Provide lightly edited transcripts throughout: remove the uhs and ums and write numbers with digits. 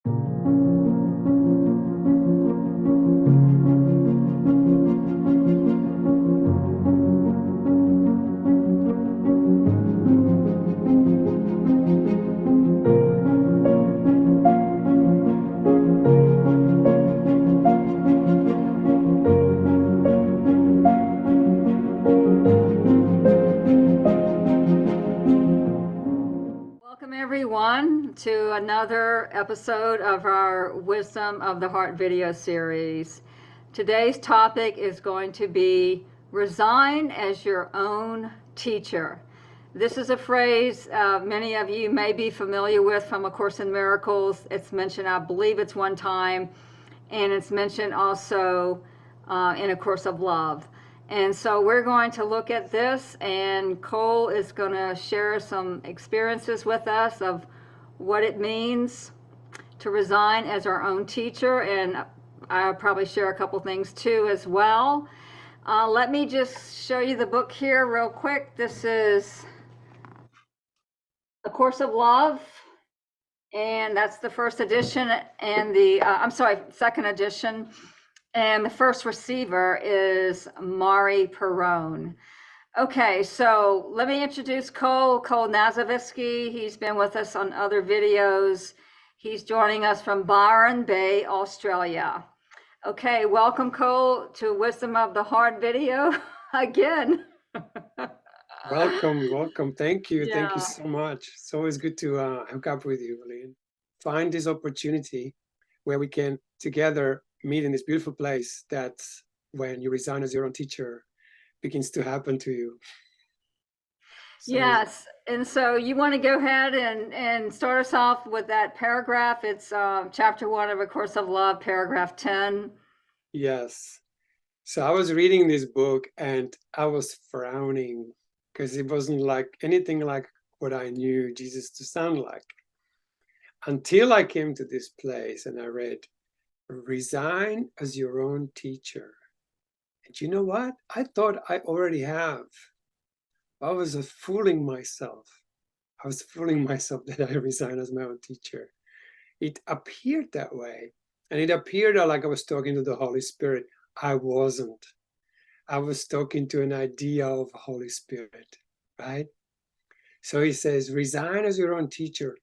Welcome everyone to another episode of our Wisdom of the Heart video series. Today's topic is going to be resign as your own teacher. This is a phrase many of you may be familiar with from A Course in Miracles. It's mentioned, I believe it's one time, and it's mentioned also in A Course of Love. And so we're going to look at this, and Cole is going to share some experiences with us of what it means to resign as our own teacher, and I'll probably share a couple things too as well. Let me just show you the book here real quick. This is A Course of Love, and that's the first edition, and the second edition. And the first receiver is Mari Perrone. Okay, so let me introduce Cole Kňazovický. He's been with us on other videos. He's joining us from Byron Bay, Australia. Okay, welcome Cole to Wisdom of the Heart video again. Welcome. Thank you. Yeah. Thank you so much. It's always good to hook up with you, Lynn. Find this opportunity where we can together meet in this beautiful place that when you resign as your own teacher begins to happen to you. So, yes, and so you want to go ahead and start us off with that paragraph. It's chapter 1 of A Course of Love, paragraph 10. Yes. So I was reading this book and I was frowning because it wasn't like anything like what I knew Jesus to sound like. Until I came to this place and I read, resign as your own teacher. And you know what? I thought I already have. I was fooling myself. I was fooling myself that I resign as my own teacher. It appeared that way. And it appeared like I was talking to the Holy Spirit. I wasn't. I was talking to an idea of Holy Spirit, right? So he says, resign as your own teacher.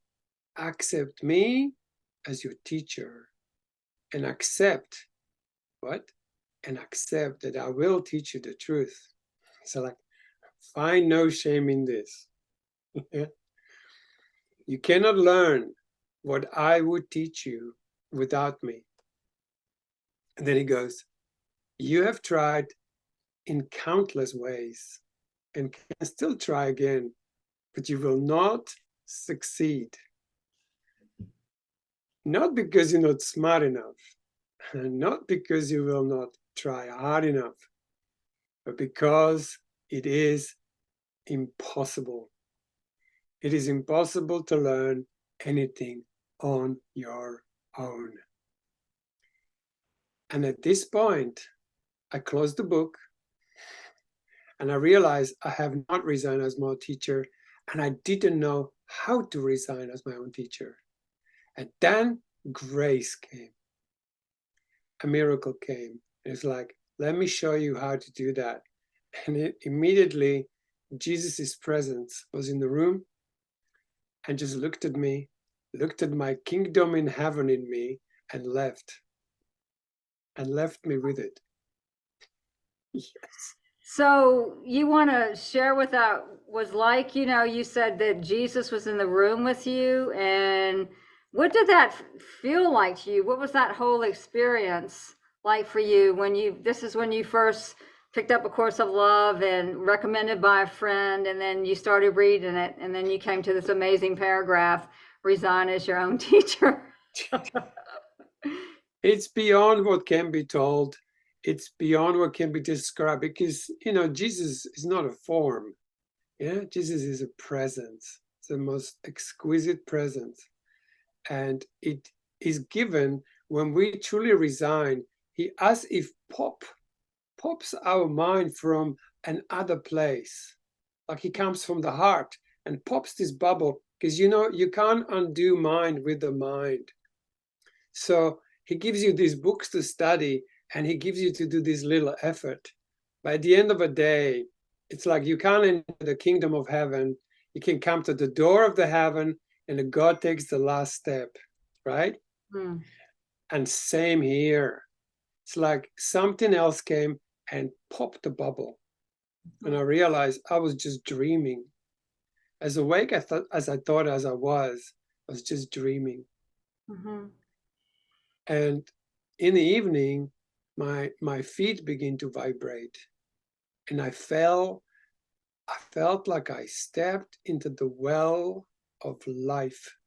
Accept me as your teacher. And accept what? And accept that I will teach you the truth. So like, find no shame in this. You cannot learn what I would teach you without me. And then he goes, you have tried in countless ways and can still try again, but you will not succeed. Not because you're not smart enough, not because you will not try hard enough, but because it is impossible. It is impossible to learn anything on your own. And at this point, I closed the book and I realized I have not resigned as my own teacher, and I didn't know how to resign as my own teacher. And then grace came. A miracle came. It's like, let me show you how to do that. And immediately, Jesus' presence was in the room and just looked at me, looked at my kingdom in heaven in me, and left me with it. Yes. So you want to share what that was like? You know, you said that Jesus was in the room with you, and what did that feel like to you? What was that whole experience like for you when this is when you first picked up A Course of Love and recommended by a friend, and then you started reading it, and then you came to this amazing paragraph, resign as your own teacher. It's beyond what can be told. It's beyond what can be described, because, you know, Jesus is not a form. Yeah, Jesus is a presence. It's the most exquisite presence. And it is given when we truly resign. He, as if pops our mind from another place. Like he comes from the heart and pops this bubble. Because, you know, you can't undo mind with the mind. So he gives you these books to study, and he gives you to do this little effort. By the end of the day, it's like you can't enter the kingdom of heaven. You can come to the door of the heaven, and God takes the last step, right? Mm. And same here. It's like something else came and popped the bubble. And I realized I was just dreaming. As awake as I thought as I was just dreaming. Mm-hmm. And in the evening, my feet begin to vibrate. And I felt like I stepped into the well of life.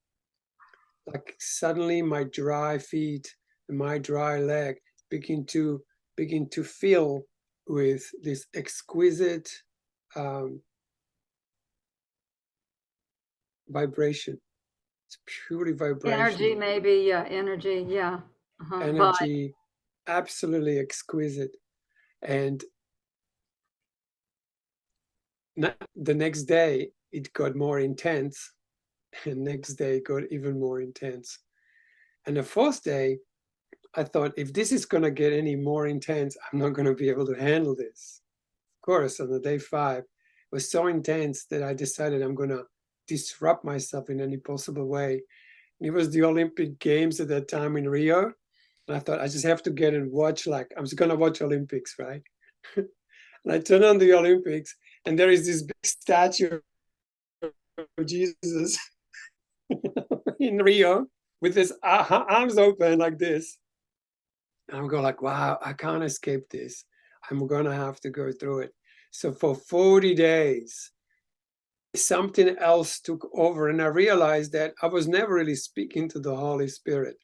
Like suddenly my dry feet and my dry leg begin to fill with this exquisite vibration. It's purely Energy, vibrational. maybe. Yeah, energy. Yeah. Uh-huh. Vibe. Energy, absolutely exquisite. And the next day it got more intense, and next day it got even more intense. And the fourth day I thought, if this is going to get any more intense, I'm not going to be able to handle this. Of course, on the day 5 it was so intense that I decided I'm going to disrupt myself in any possible way. And it was the Olympic Games at that time in Rio. And I thought, I just have to get and watch, like, I'm just going to watch Olympics, right? And I turn on the Olympics, and there is this big statue of Jesus in Rio with his arms open like this. And I'm going like, wow, I can't escape this. I'm going to have to go through it. So for 40 days, something else took over. And I realized that I was never really speaking to the Holy Spirit.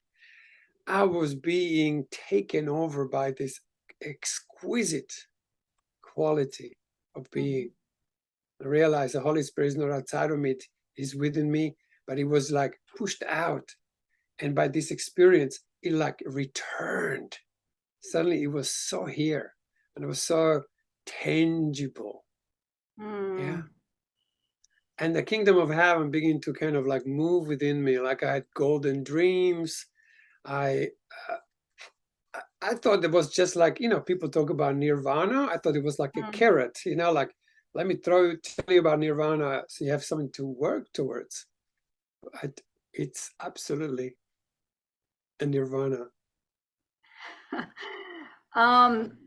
I was being taken over by this exquisite quality of being. I realized the Holy Spirit is not outside of me, he's within me, but it was like pushed out. And by this experience, it like returned. Suddenly it was so here, and it was so tangible. Yeah. And the kingdom of heaven began to kind of like move within me, like I had golden dreams. I thought it was just like, people talk about nirvana. I thought it was like a carrot, like, let me tell you about nirvana so you have something to work towards. But it's absolutely a nirvana.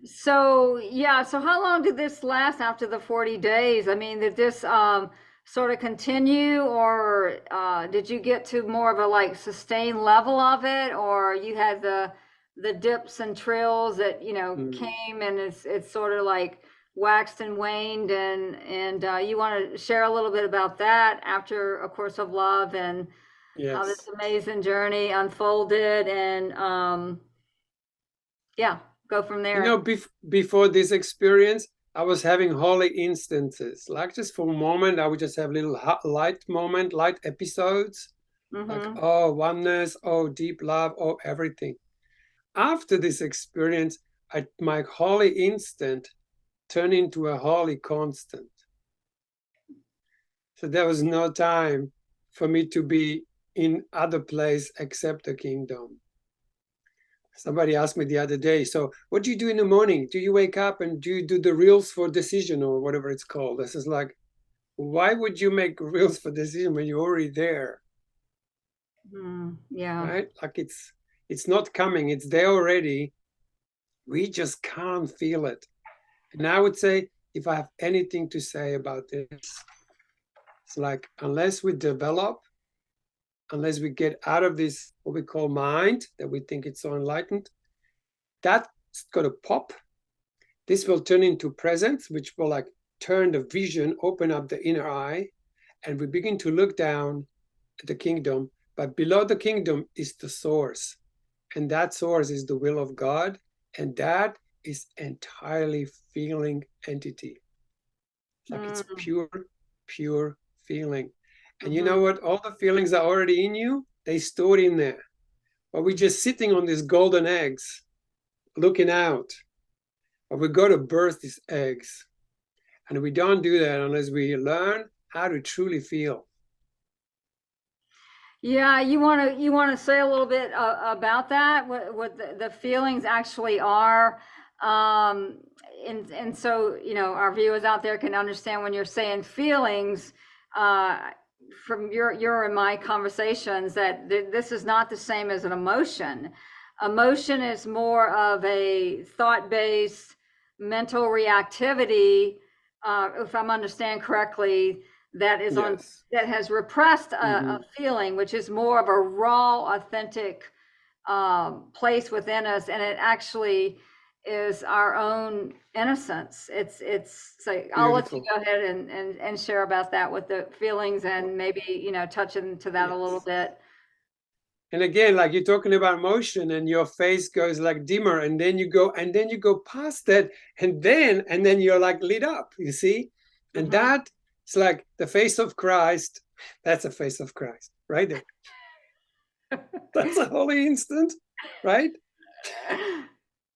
So yeah, so how long did this last after the 40 days? I mean, did this sort of continue, or did you get to more of a like sustained level of it, or you had the dips and trills that came, and it's sort of like waxed and waned, and you want to share a little bit about that after A Course of Love, and how this Yes. amazing journey unfolded, and yeah, go from there. Before this experience, I was having holy instances. Like just for a moment, I would just have little light episodes, like, oh, oneness, oh, deep love, oh, everything. After this experience, my holy instant turned into a holy constant. So there was no time for me to be in other place except the kingdom. Somebody asked me the other day, so what do you do in the morning? Do you wake up and do you do the reels for decision or whatever it's called? This is like, why would you make reels for decision when you're already there? Yeah. Right? Like it's not coming, it's there already. We just can't feel it. And I would say, if I have anything to say about this, it's like, unless we develop, unless we get out of this, what we call mind, that we think it's so enlightened, that's going to pop. This will turn into presence, which will like turn the vision, open up the inner eye, and we begin to look down at the kingdom. But below the kingdom is the source. And that source is the will of God. And that is entirely feeling entity. Like it's pure feeling. And you know what? All the feelings are already in you. They stored in there. But we're just sitting on these golden eggs, looking out. But we go to birth these eggs. And we don't do that unless we learn how to truly feel. Yeah, you want to say a little bit about that, what the feelings actually are, and so our viewers out there can understand when you're saying feelings, from your and my conversations, that this is not the same as an emotion. Emotion is more of a thought-based mental reactivity, if I'm understand correctly, that is on Yes. that has repressed a feeling, which is more of a raw, authentic place within us, and it actually is our own innocence. It's so I'll let you Beautiful. go ahead and share about that with the feelings, and maybe touch into that a little Yes. bit. And again, like you're talking about motion, and your face goes like dimmer, and then you go past that, and then you're like lit up, you see? And that it's like the face of Christ. That's a face of Christ right there. That's a holy instant, right?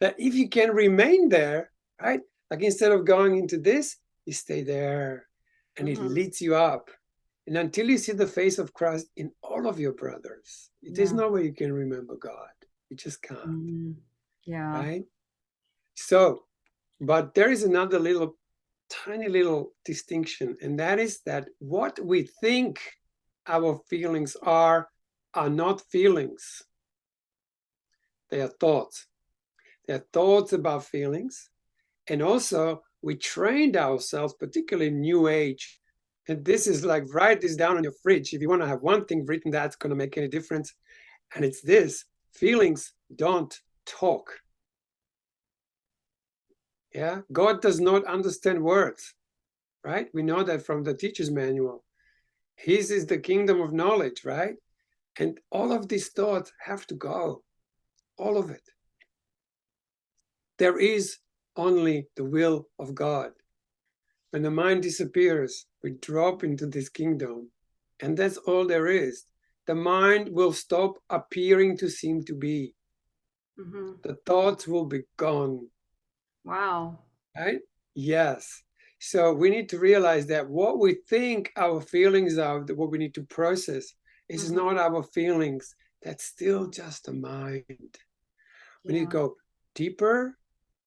That if you can remain there, right? Like instead of going into this, you stay there, and it leads you up. And until you see the face of Christ in all of your brothers, it is no way you can remember God. You just can't, Yeah. right? So, but there is another tiny little distinction, and that is that what we think our feelings are not feelings. They are thoughts. They are thoughts about feelings. And also, we trained ourselves, particularly in New Age. And this is like, write this down on your fridge. If you want to have one thing written that's going to make any difference, and it's this: feelings don't talk. Yeah, God does not understand words, right? We know that from the teacher's manual. His is the kingdom of knowledge, right? And all of these thoughts have to go, all of it. There is only the will of God. When the mind disappears, we drop into this kingdom, and that's all there is. The mind will stop appearing to seem to be. The thoughts will be gone. Wow. Right? Yes. So we need to realize that what we think our feelings are, what we need to process, is not our feelings. That's still just a mind. We need to go deeper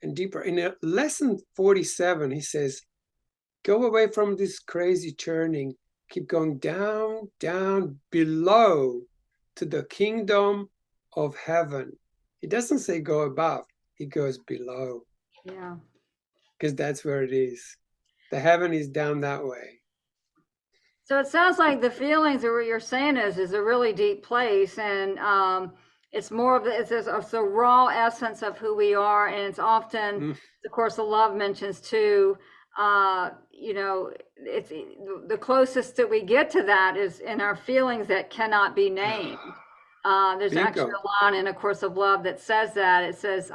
and deeper. In lesson 47, he says, go away from this crazy churning. Keep going down, down, below to the kingdom of heaven. He doesn't say go above. He goes below. Yeah. Because that's where it is. The heaven is down that way. So it sounds like the feelings that what you're saying is a really deep place, and it's more of it's the raw essence of who we are, and it's often, of course, the love mentions too. It's the closest that we get to that is in our feelings that cannot be named. There's actually a line in A Course of Love that says that. It says,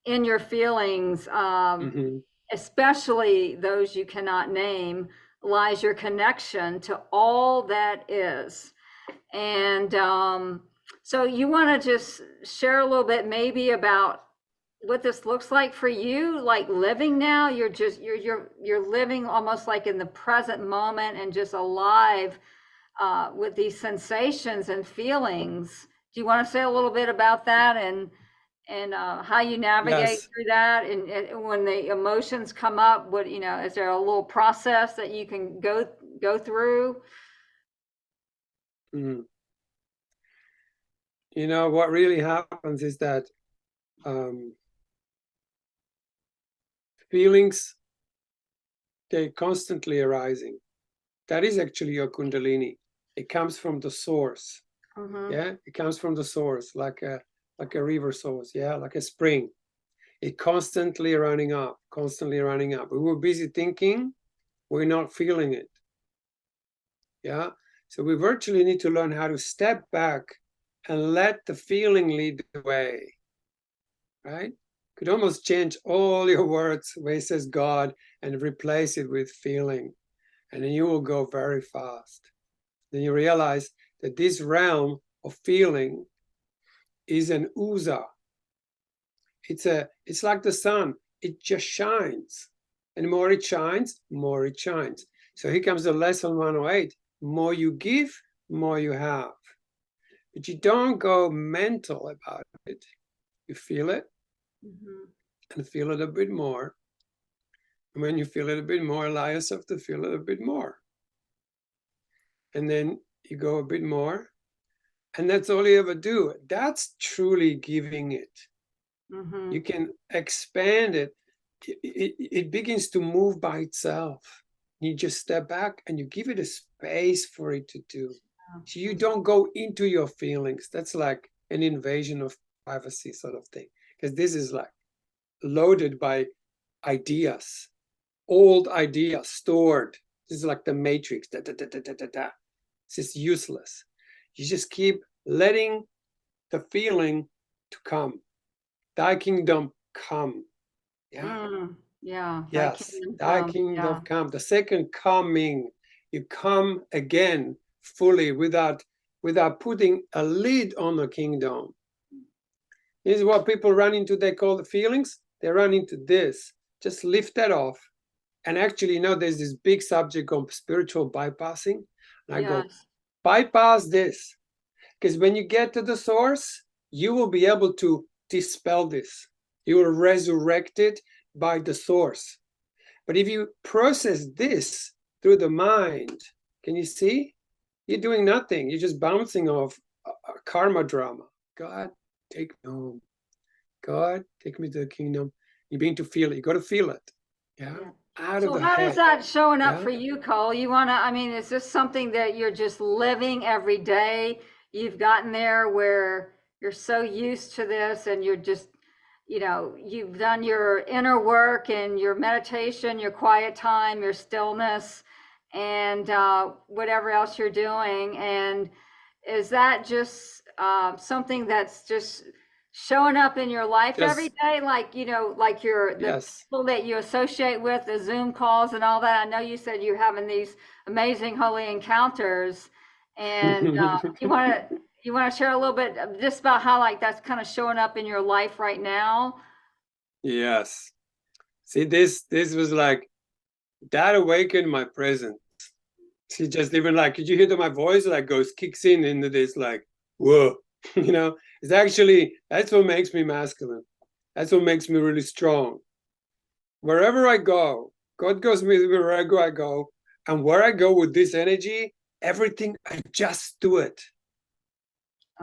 in your feelings, especially those you cannot name, lies your connection to all that is. And so you want to just share a little bit maybe about what this looks like for you, like living now. You're living almost like in the present moment and just alive with these sensations and feelings. Do you want to say a little bit about that and how you navigate through that, and when the emotions come up, what is there a little process that you can go through? What really happens is that feelings, they're constantly arising. That is actually your kundalini. It comes from the source. Yeah, it comes from the source, like a river source. Yeah, like a spring. It constantly running up, constantly running up. We were busy thinking, we're not feeling it. Yeah, so we virtually need to learn how to step back and let the feeling lead the way. Right? Could almost change all your words where it says God and replace it with feeling, and then you will go very fast. Then you realize that this realm of feeling is an uza. It's like the sun. It just shines, and the more it shines, more it shines. So here comes the lesson 108: more you give, more you have. but you don't go mental about it. You feel it and feel it a bit more. And when you feel it a bit more, allow yourself to feel it a bit more. And then you go a bit more. And that's all you ever do. That's truly giving it. You can expand it. It begins to move by itself. You just step back and you give it a space for it to do. So you don't go into your feelings. That's like an invasion of privacy sort of thing. Because this is like loaded by ideas, old ideas stored. This is like the matrix. This is useless. You just keep letting the feeling to come. Thy kingdom come. Yeah. Yeah. Yes. Thy kingdom come. The second coming. You come again fully without putting a lid on the kingdom. This is what people run into. They call the feelings. They run into this. Just lift that off. And actually, there's this big subject on spiritual bypassing. And I go, bypass this. Because when you get to the source, you will be able to dispel this. You will resurrect it by the source. But if you process this through the mind, can you see? You're doing nothing. You're just bouncing off a karma drama. God, take me home. God, take me to the kingdom. You begin to feel it. You got to feel it. Yeah. Out of the how head. is that showing up for you, Cole? You want to, is this something that you're just living every day? You've gotten there where you're so used to this and you're just, you've done your inner work and your meditation, your quiet time, your stillness, and whatever else you're doing. And is that just something that's just showing up in your life every day, like like the people that you associate with, the Zoom calls and all that? I know you said you're having these amazing holy encounters, and you want to share a little bit just about how like that's kind of showing up in your life right now? Yes. See, this was like that awakened my presence. See, just even like, could you hear that my voice like kicks in into this like, whoa, it's actually, that's what makes me masculine. That's what makes me really strong. Wherever I go, God goes with me wherever I go. And where I go with this energy, everything adjusts to it.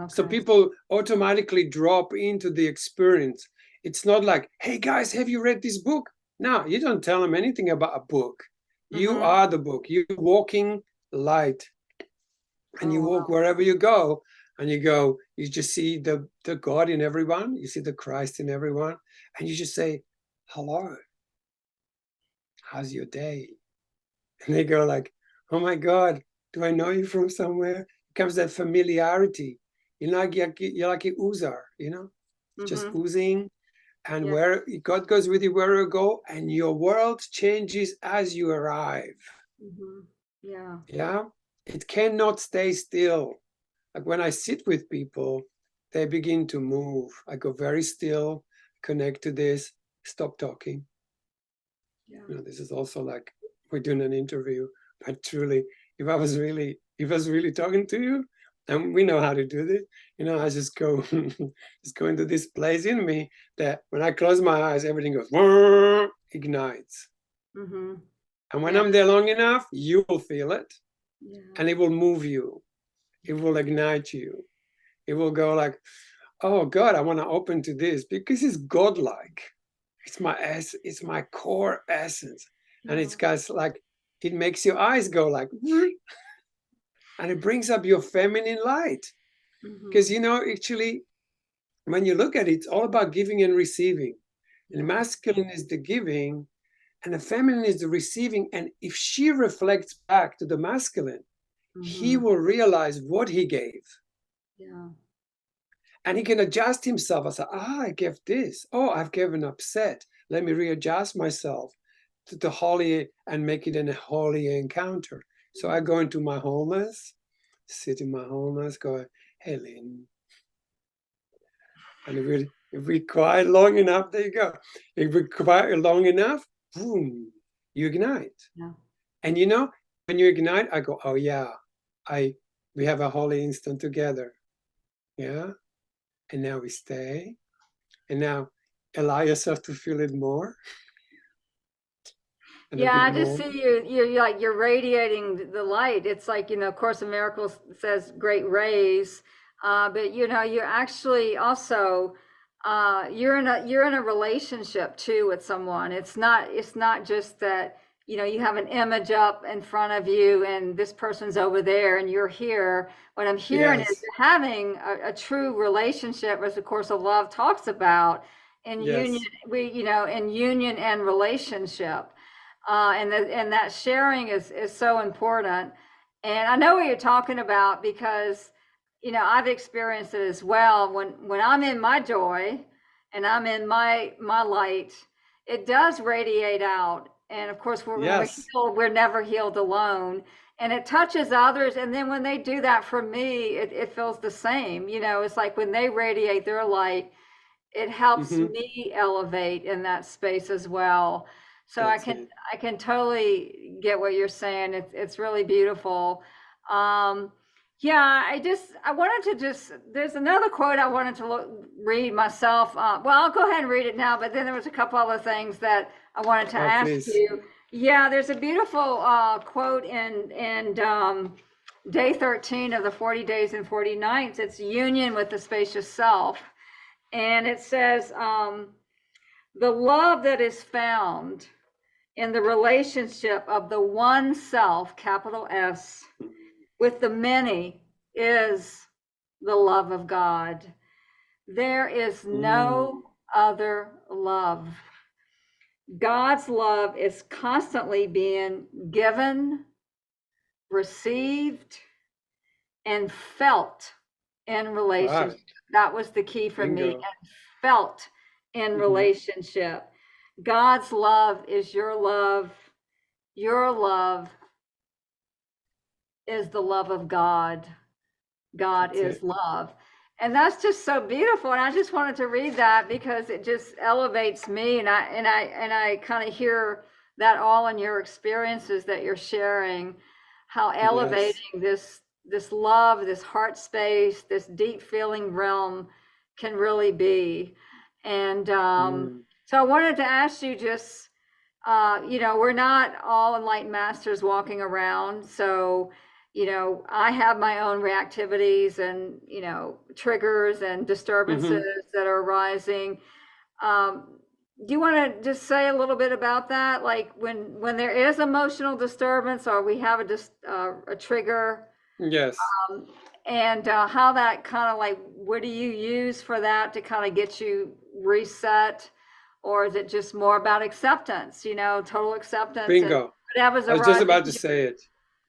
So people automatically drop into the experience. It's not like, hey guys, have you read this book? No, you don't tell them anything about a book. You are the book. You're walking light. And you walk wherever you go, and you just see the God in everyone. You see the Christ in everyone. And you just say, hello, how's your day? And they go like, oh my God, do I know you from somewhere? It comes that familiarity. You're like a oozer, just oozing. And where God goes with you wherever you go, and your world changes as you arrive. Yeah. It cannot stay still. Like when I sit with people, they begin to move. I go very still, connect to this, stop talking. This is also like we're doing an interview, but truly, if I was really talking to you, and we know how to do this, I just go into this place in me that when I close my eyes, everything goes, ignites. And when I'm there long enough, you will feel it, and it will move you. It will ignite you. It will go like, oh God, I want to open to this because it's godlike. It's my core essence. And it's guys like, it makes your eyes go like, and it brings up your feminine light. Because, actually, when you look at it, it's all about giving and receiving. And the masculine is the giving, and the feminine is the receiving. And if she reflects back to the masculine, he will realize what he gave. And he can adjust himself. I say, I gave this. Oh, I've given upset. Let me readjust myself to the holy and make it a holy encounter. So I go into my wholeness, sit in my wholeness, go, hey, Lynn. And if we quiet long enough, there you go. If we quiet long enough, boom, you ignite. And when you ignite, I go, oh yeah, we have a holy instant together. Yeah. And now we stay. And now allow yourself to feel it more. And a Yeah, bit I just more. see you, you're like, you're radiating the light. It's like, Course in Miracles says great rays. But you're actually also, you're in a relationship too with someone. It's not just that, you have an image up in front of you and this person's over there and you're here. What I'm hearing is Yes. you're having a true relationship, as the Course of Love talks about, in union, Yes. in union and relationship. And that sharing is so important. And I know what you're talking about because, I've experienced it as well. When I'm in my joy and I'm in my light, it does radiate out. And of course, when we're Yes. healed, we're never healed alone. And it touches others. And then when they do that for me, it feels the same. It's like when they radiate their light, it helps Mm-hmm. me elevate in that space as well. So I That's can it. I can totally get what you're saying. It's really beautiful. Um, yeah, I wanted to there's another quote I wanted to read myself. Well, I'll go ahead and read it now, but then there was a couple other things that I wanted to Oh, ask please. you. Yeah, there's a beautiful quote in day 13 of the 40 days and 40 nights. It's union with the spacious self. And it says, the love that is found in the relationship of the one self, capital S, with the many is the love of God. There is Mm. no other love. God's love is constantly being given, received, and felt in Right. relationship. That was the key for me, Bingo. and felt in Mm-hmm. relationship. God's love is your love. Your love is the love of God. God That's is it. love. And that's just so beautiful. And I just wanted to read that because it just elevates me. And I kind of hear that all in your experiences that you're sharing, how Yes. elevating this love, this heart space, this deep feeling realm can really be. And Mm. so I wanted to ask you just, we're not all enlightened masters walking around. So, I have my own reactivities and, triggers and disturbances Mm-hmm. that are arising. Do you want to just say a little bit about that? Like when there is emotional disturbance or we have a trigger, Yes. and how that kind of like, what do you use for that to kind of get you reset? Or is it just more about acceptance, total acceptance and Bingo. whatever's I was just arising? about to say it.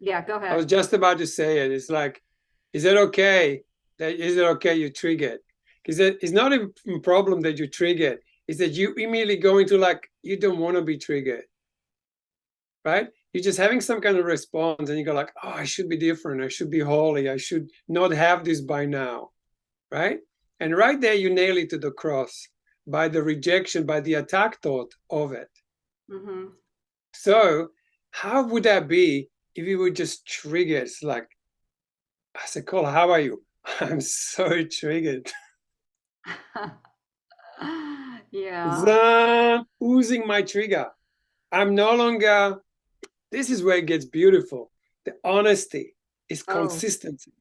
Yeah, go I was ahead. just about to say it. It's like, is it okay you triggered? Because it's not a problem that you triggered. It's that you immediately go into like, you don't want to be triggered, right? You're just having some kind of response and you go like, oh, I should be different. I should be holy. I should not have this by now, right? And right there, you nail it to the cross by the rejection, by the attack thought of it. Mm-hmm. So how would that be if you were just triggered? It's like, I said, Cole, how are you? I'm so triggered. Yeah. Oozing my trigger. I'm no longer, this is where it gets beautiful. The honesty is Oh. consistency.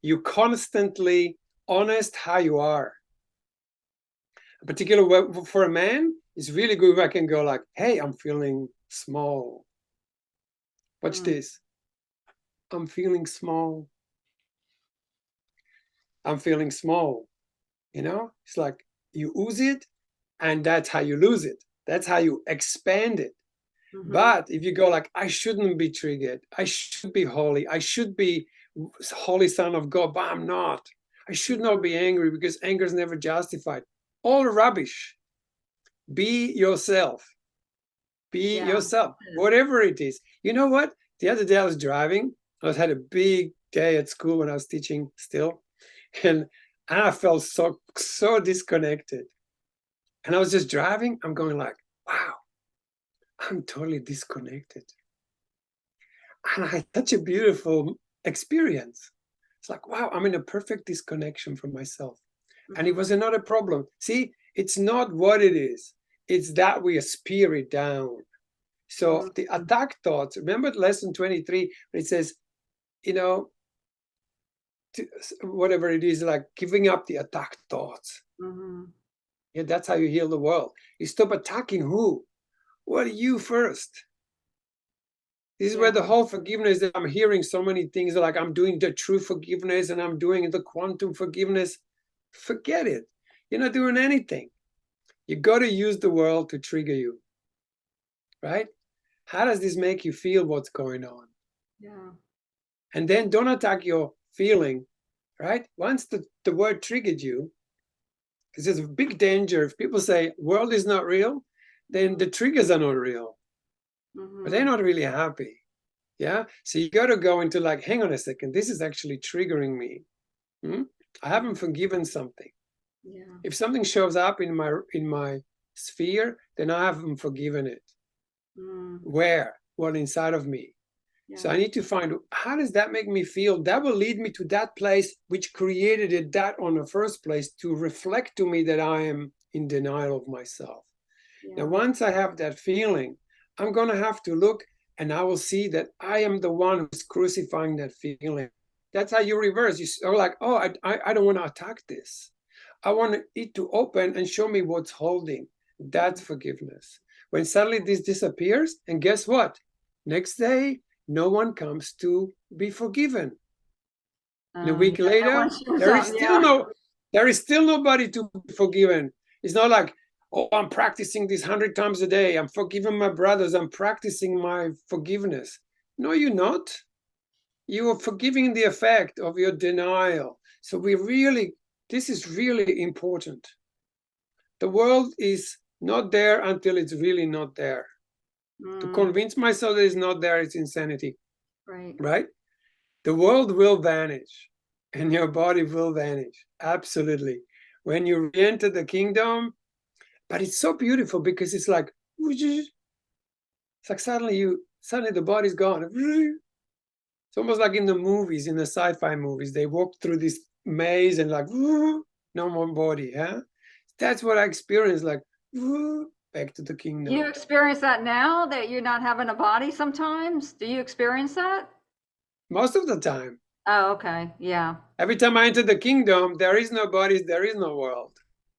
You constantly honest how you are. A particular for a man, it's really good if I can go like, hey, I'm feeling small. Watch Mm. this. I'm feeling small. I'm feeling small. It's like you ooze it and that's how you lose it. That's how you expand it. Mm-hmm. But if you go like, I shouldn't be triggered, I should be holy, I should be holy son of God, but I'm not. I should not be angry because anger is never justified. All rubbish. Be yourself. Be Yeah. yourself, whatever it is. You know what? The other day I was driving. I had a big day at school when I was teaching still, and I felt so disconnected. And I was just driving. I'm going like, wow, I'm totally disconnected. And I had such a beautiful experience. It's like, wow, I'm in a perfect disconnection from myself. And it was another problem. See, it's not what it is. It's that we are spirit down. So the attack thoughts, remember lesson 23, where it says, whatever it is, like giving up the attack thoughts. Yeah, that's how you heal the world. You stop attacking who? What are you first? This is where the whole forgiveness, that I'm hearing so many things like I'm doing the true forgiveness and I'm doing the quantum forgiveness. Forget it. You're not doing anything. You got to use the world to trigger you. Right? How does this make you feel what's going on? Yeah. And then don't attack your feeling, right? Once the word triggered you, because there's a big danger. If people say world is not real, then the triggers are not real. But they're not really happy. Yeah. So you got to go into like, hang on a second, this is actually triggering me. I haven't forgiven something. Yeah. If something shows up in my sphere, then I haven't forgiven it. Where? Well, inside of me. Yeah. So I need to find, how does that make me feel? That will lead me to that place which created it, that on the first place, to reflect to me that I am in denial of myself. Yeah. Now, once I have that feeling, I'm going to have to look, and I will see that I am the one who's crucifying that feeling. That's how you reverse. You're like, oh, I don't want to attack this. I want it to open and show me what's holding. That's forgiveness. When suddenly this disappears, and guess what? Next day, no one comes to be forgiven. And a week later, there is still nobody to be forgiven. It's not like, oh, I'm practicing this 100 times a day. I'm forgiving my brothers. I'm practicing my forgiveness. No, you're not. You are forgiving the effect of your denial. So this is really important. The world is not there until it's really not there. To convince myself that it's not there, it's insanity. Right? The world will vanish and your body will vanish. Absolutely. When you re-enter the kingdom, but it's so beautiful because it's like suddenly the body's gone. It's almost like in the movies, in the sci-fi movies, they walk through this maze and like, no more body. Yeah, that's what I experienced. Like, back to the kingdom. Do you experience that now, that you're not having a body sometimes? Do you experience that? Most of the time. Oh, okay. Yeah. Every time I enter the kingdom, there is no bodies, there is no world.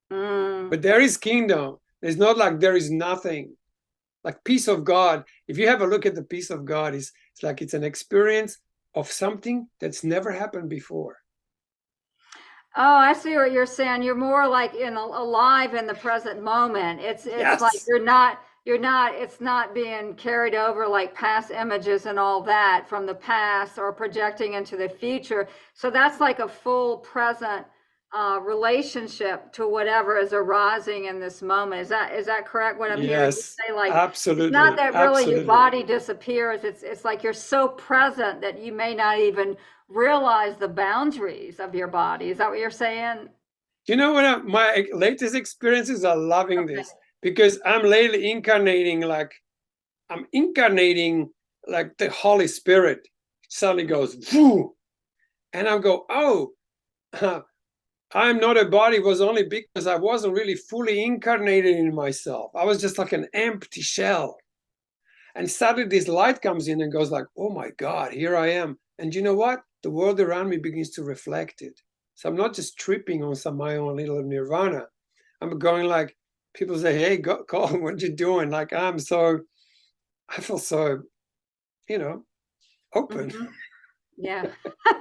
But there is kingdom. It's not like there is nothing. Like peace of God. If you have a look at the peace of God, it's like it's an experience of something that's never happened before. Oh, I see what you're saying. You're more like alive in the present moment. It's yes. Like it's not being carried over like past images and all that from the past or projecting into the future. So that's like a full present relationship to whatever is arising in this moment. Is that correct? What I'm hearing you say? Like, absolutely. It's not that really your body disappears. It's like you're so present that you may not even realize the boundaries of your body. Is that what you're saying? You know what? My latest experiences are loving this because I'm lately incarnating like the Holy Spirit suddenly goes, whoo, and I go, oh, I'm not a body was only because I wasn't really fully incarnated in myself. I was just like an empty shell. And suddenly this light comes in and goes like, oh my God, here I am. And you know what? The world around me begins to reflect it. So I'm not just tripping on my own little nirvana. I'm going like, people say, hey, Colin, what you doing? Like, I feel so, open. Yeah.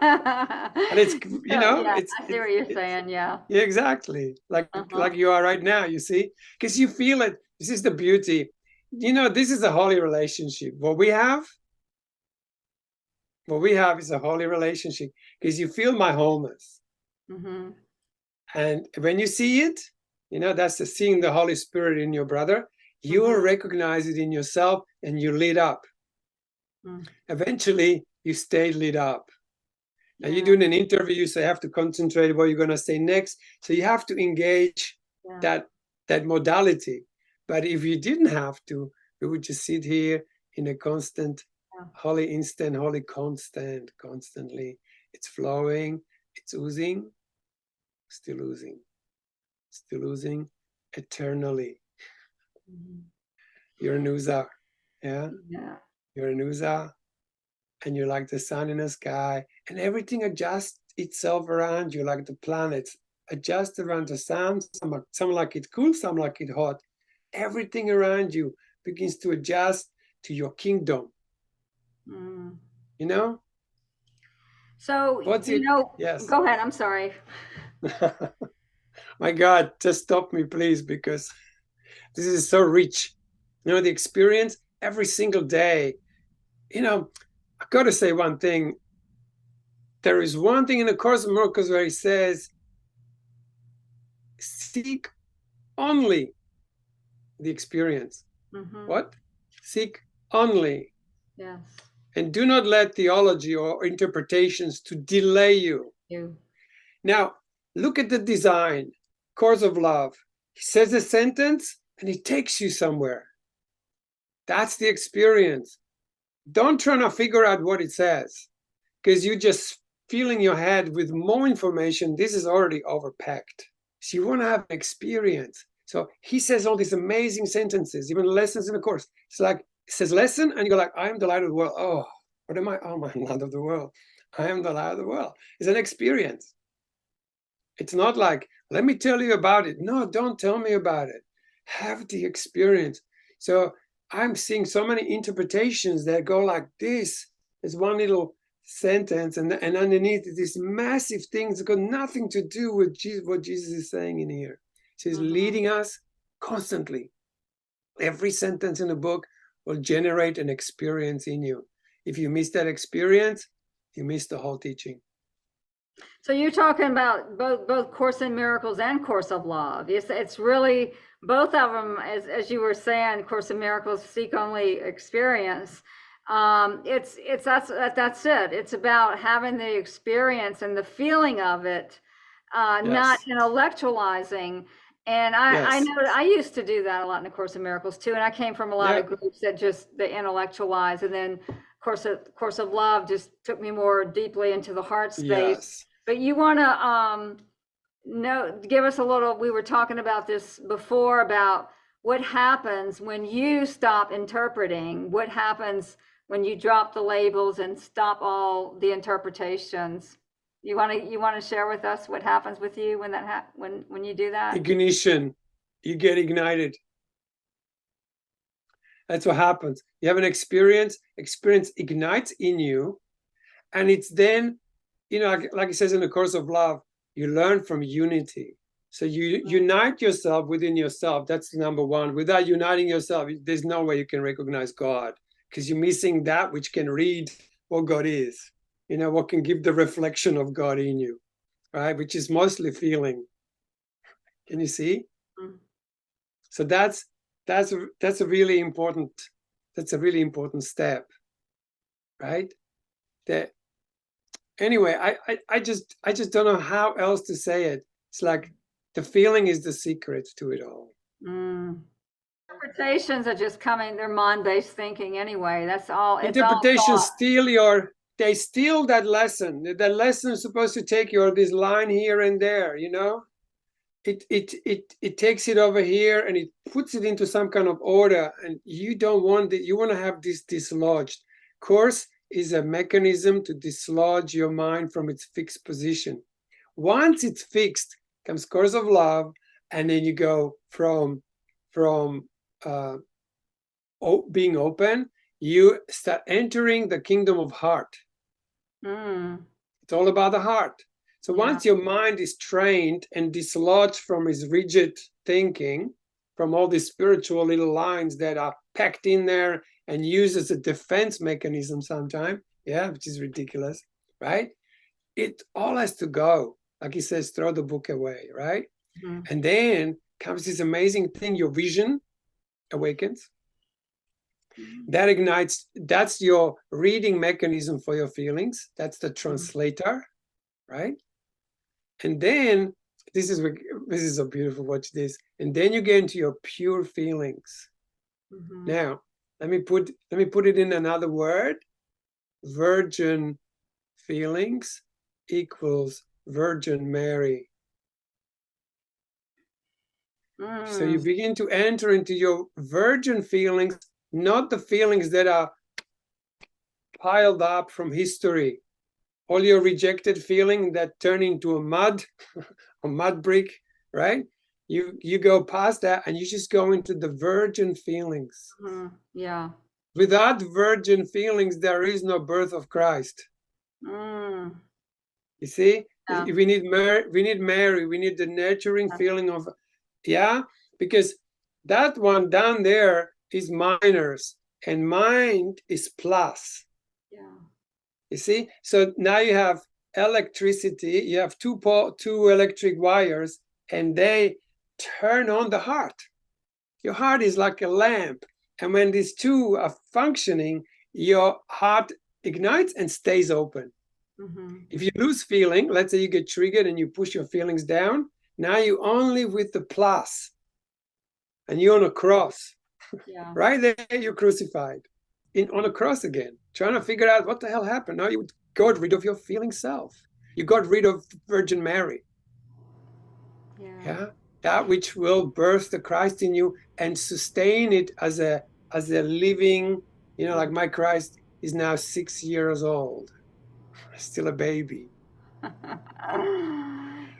And it's, I see what you're saying. Yeah. Yeah, exactly. Like you are right now, you see, because you feel it. This is the beauty. This is a holy relationship. What we have is a holy relationship because you feel my wholeness. And when you see it, that's seeing the Holy Spirit in your brother. You will recognize it in yourself and you lit up. Eventually, you stay lit up. Now you're doing an interview, so you have to concentrate what you're going to say next. So you have to engage that modality. But if you didn't have to, we would just sit here in a constant, holy instant, holy constant, constantly. It's flowing, it's oozing, still oozing eternally. You're an oozer, yeah? Yeah. You're an oozer, and you're like the sun in the sky, and everything adjusts itself around you, like the planets adjust around the sun. Some like it cool, some like it hot. Everything around you begins to adjust to your kingdom. You know? So, What's it? Yes. go ahead. I'm sorry. My God, just stop me, please, because this is so rich. You know, the experience every single day. You know, I've got to say one thing. There is one thing in the Course of Miracles where he says, seek only the experience. What? Seek only. Yes. And do not let theology or interpretations to delay you. Now, look at the design, Course of Love. He says a sentence and he takes you somewhere. That's the experience. Don't try to figure out what it says, because you just fill in your head with more information. This is already overpacked. So you want to have an experience. So he says all these amazing sentences, even lessons in the Course. It's like, it says lesson, and you go like, I am the light of the world. Oh, what am I? Oh, I'm the light of the world. I am the light of the world. It's an experience. It's not like, let me tell you about it. No, don't tell me about it. Have the experience. So I'm seeing so many interpretations that go like this. There's one little sentence, and underneath it, these massive things that got nothing to do with what Jesus is saying in here. So he's leading us constantly. Every sentence in the book will generate an experience in you. If you miss that experience, you miss the whole teaching. So you're talking about both Course in Miracles and Course of Love. It's really both of them, as you were saying. Course in Miracles, seek only experience. That's it. It's about having the experience and the feeling of it, not intellectualizing. And I know I used to do that a lot in the Course of Miracles too. And I came from a lot of groups that just they intellectualize, and then Course of Love just took me more deeply into the heart space. But you want to give us a little, we were talking about this before, about what happens when you stop interpreting, what happens when you drop the labels and stop all the interpretations. You want to share with us what happens with you when that when you do that? Ignition. You get ignited. That's what happens. You have an experience ignites in you, and it's then, you know, like it says in the Course of Love, you learn from unity. So you unite yourself within yourself. That's number one. Without uniting yourself, there's no way you can recognize God, because you're missing that which can read what God is, you know, what can give the reflection of God in you, right? Which is mostly feeling. Can you see? So that's a really important step, right? That anyway, I just don't know how else to say it. It's like the feeling is the secret to it all. Interpretations are just coming, they're mind-based thinking anyway. That's all. Interpretations they steal that lesson. That lesson is supposed to take you this line here and there, you know? It takes it over here and it puts it into some kind of order, and you don't want it. You want to have this dislodged. Course is a mechanism to dislodge your mind from its fixed position. Once it's fixed, comes Course of Love, and then you go from being open, you start entering the kingdom of heart. It's all about the heart. So once your mind is trained and dislodged from its rigid thinking, from all these spiritual little lines that are packed in there and used as a defense mechanism sometimes, which is ridiculous, right? It all has to go. Like he says, throw the book away, right? And then comes this amazing thing, your vision awakens. That ignites, that's your reading mechanism for your feelings. That's the translator, right? And then this is so beautiful. Watch this. And then you get into your pure feelings. Now, let me put it in another word. Virgin feelings. equals Virgin Mary. So you begin to enter into your virgin feelings, not the feelings that are piled up from history. All your rejected feeling that turn into a mud brick, right? You go past that and you just go into the virgin feelings. Yeah. Without virgin feelings, there is no birth of Christ. You see, we need Mary. We need the nurturing feeling of, because that one down there is minors and mind is plus. Yeah. You see, so now you have electricity. You have two electric wires, and they turn on the heart. Your heart is like a lamp, and when these two are functioning, your heart ignites and stays open. If you lose feeling, let's say you get triggered and you push your feelings down, now you only with the plus, and you're on a cross. Yeah. Right there, you're crucified on a cross again, trying to figure out what the hell happened. Now you got rid of your feeling self. You got rid of Virgin Mary. Yeah, that which will birth the Christ in you and sustain it as a living, like my Christ is now 6 years old, still a baby.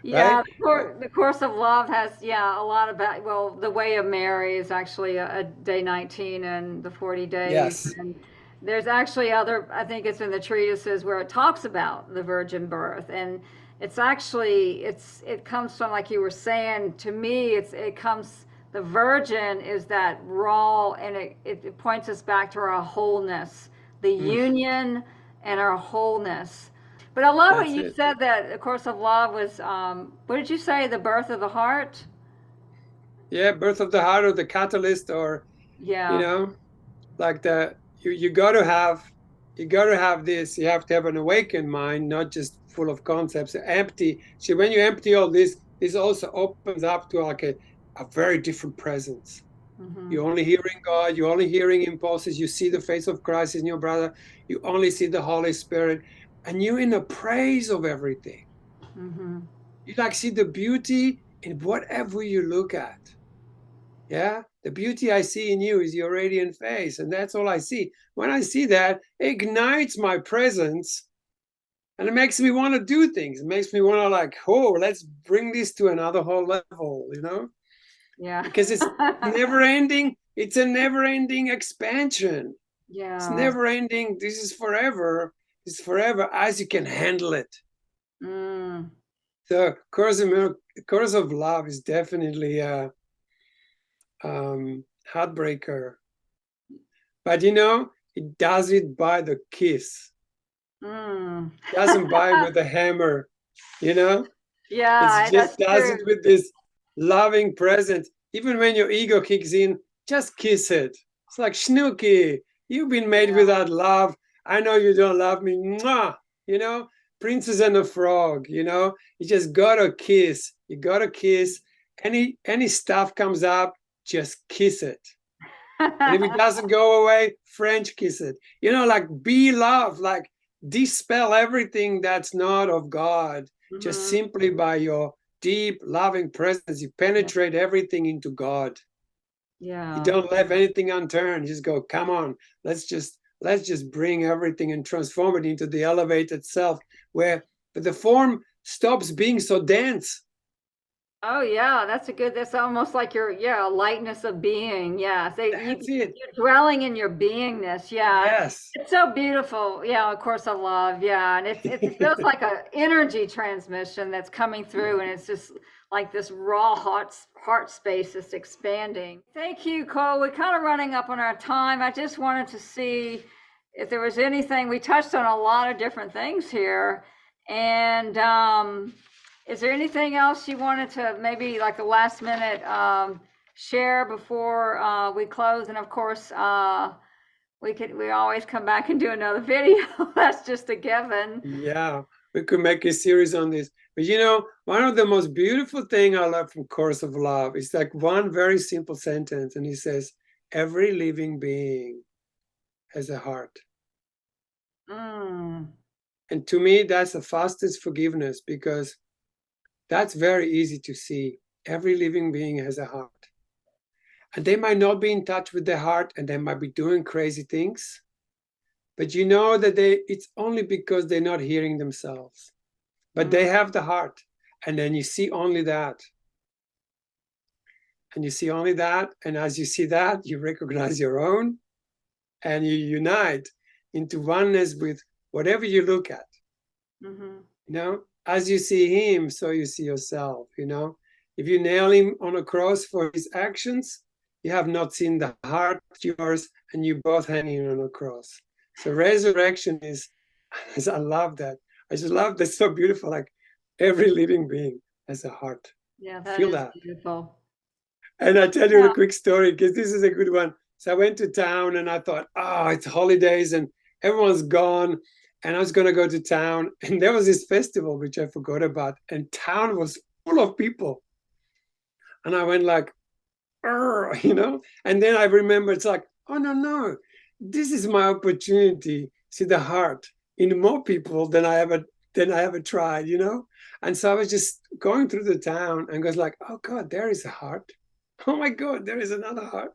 Yeah, right? the course of love has a lot about, well, the way of Mary is actually a day 19 and the 40 days. Yes. And there's actually other, I think it's in the treatises where it talks about the virgin birth, and it's actually it comes from, like you were saying, to me the virgin is that raw, and it points us back to our wholeness, the union and our wholeness. But I love what you said, that the course of love was, what did you say, the birth of the heart? Yeah, birth of the heart, or the catalyst, or like you got to have this. You have to have an awakened mind, not just full of concepts, empty. So when you empty all this also opens up to like a very different presence. You're only hearing God, you're only hearing impulses, you see the face of Christ in your brother, you only see the Holy Spirit, and you're in the praise of everything. You like see the beauty in whatever you look at. Yeah, the beauty I see in you is your radiant face, and that's all I see. When I see that, it ignites my presence, and it makes me want to do things. It makes me want to let's bring this to another whole level, Yeah. Because it's never ending. It's a never ending expansion. Yeah. It's never ending. This is forever. It's forever as you can handle it. The course of love is definitely a heartbreaker, but it does it by the kiss. Doesn't buy with a hammer, Yeah, it just does true. it with this loving presence. Even when your ego kicks in, just kiss it. It's like, Snooky, you've been made without love. I know you don't love me. Mwah! Princess and the Frog, you just gotta kiss. You gotta kiss. Any stuff comes up, just kiss it. And if it doesn't go away, French kiss it. Like be love, like dispel everything that's not of God. Just simply by your deep loving presence, you penetrate everything into God. You don't leave anything unturned. You just go, come on, let's just bring everything and transform it into the elevated self, where the form stops being so dense. Oh yeah, that's almost like your lightness of being. Yeah, you're dwelling in your beingness. Yeah. Yes. It's so beautiful. Yeah, of course, I love. Yeah, and it feels like an energy transmission that's coming through, and it's just like this raw heart space that's expanding. Thank you, Cole. We're kind of running up on our time. I just wanted to see if there was anything. We touched on a lot of different things here, and is there anything else you wanted to maybe like a last minute share before we close? And of course, we always come back and do another video. That's just a given. Yeah, we could make a series on this. But one of the most beautiful thing I love from Course of Love is like one very simple sentence, and he says, every living being has a heart. And to me, that's the fastest forgiveness, because that's very easy to see. Every living being has a heart. And they might not be in touch with their heart, and they might be doing crazy things. But you know that it's only because they're not hearing themselves. But they have the heart. And then you see only that. And you see only that. And as you see that, you recognize your own, and you unite into oneness with whatever you look at. You know, as you see him, so you see yourself. You know, if you nail him on a cross for his actions, you have not seen the heart yours, and you both hanging on a cross. So resurrection is I love that. I just love that's so beautiful. Like every living being has a heart. Yeah, that Feel is that. beautiful. And I tell you a quick story, because this is a good one. So I went to town and I thought, oh, it's holidays and everyone's gone. And I was going to go to town. And there was this festival, which I forgot about. And town was full of people. And I went like, you know, and then I remember it's like, oh, no, this is my opportunity. See the heart in more people than I ever tried, you know? And so I was just going through the town and was like, oh God, there is a heart. Oh my God, there is another heart.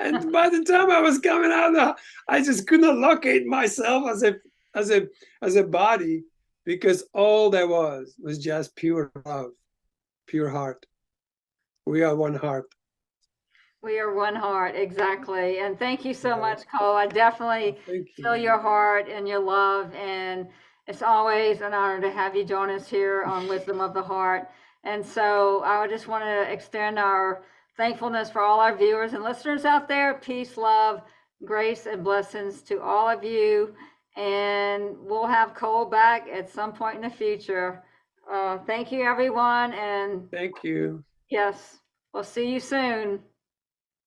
And by the time I was coming out, I just could not locate myself as a body, because all there was just pure love, pure heart. We are one heart. We are one heart, exactly. And thank you so much, Cole. I definitely feel your heart and your love. And it's always an honor to have you join us here on Wisdom of the Heart. And so I just want to extend our thankfulness for all our viewers and listeners out there. Peace, love, grace, and blessings to all of you. And we'll have Cole back at some point in the future. Thank you, everyone. And thank you. yes, we'll see you soon.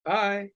Bye.